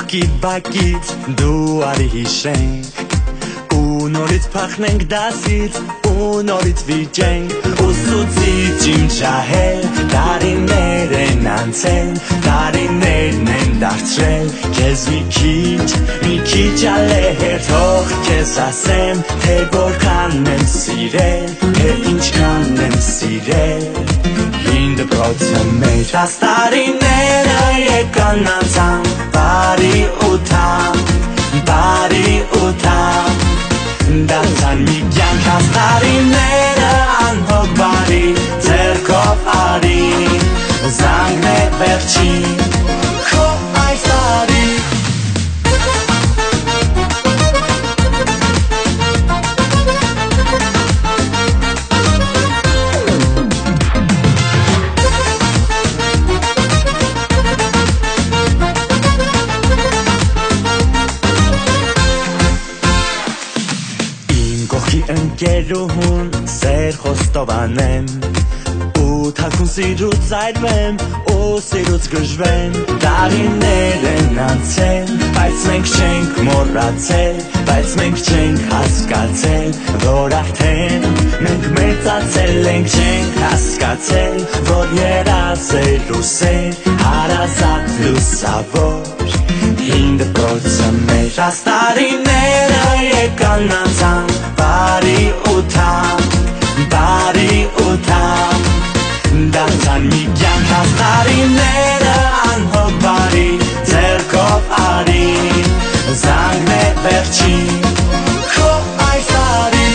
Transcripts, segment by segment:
Կողքիդ բակից դու արի հիշենք ու նորից փախնենք դասից ու նորից վիճենք ուսուցիչ իմ ջահել տարիներ են անցել տարիներն են դարձրել քեզ մի քիչ ալեհեր թող քեզ ասեմ թե որքան եմ սիրել թե ինչքան եմ սիրել հին դպրոցը մեր այս տարիները եկան անցան բարի ու թամ դարձան մի կյանք այս տարիները անհոգ բարի ձեռքով արի զանգն է վերջին քո այս տարի ընկերուհուն սեր խոստովանեմ ու թաքուն սիրուց զայրվեմ ու սիրուց գժվեմ տարիներ են անցել բայց մենք չենք մոռացել բայց մենք չենք հասկացել որ արդեն մենք մեծացել ենք չենք հասկացել որ երազել ու սեր հարազատ լուսավոր հին դպրոցը մեր այս տարիները եկան անցան բարի ու թամ դարձան մի կյանք այս տարիները անհոգ բարի ձեռքով արի զանգն է վերջին քո այս տարի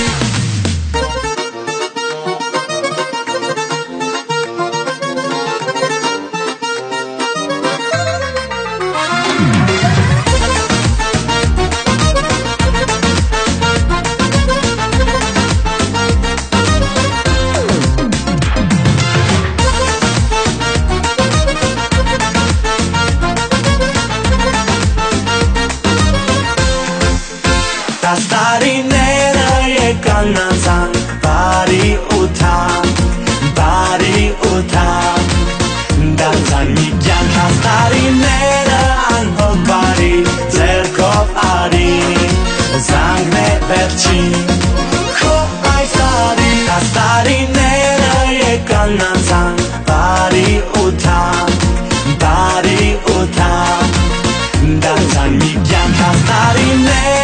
Այս տարիները եկան անցան բարի ու թամ դարձան մի կյանք այս տարիները անհոգ բարի ձեռքով արի զանգն է վերջին քո այս տարի այս տարիները եկան անցան բարի ու թամ դարձան մի կյանք այս տարիները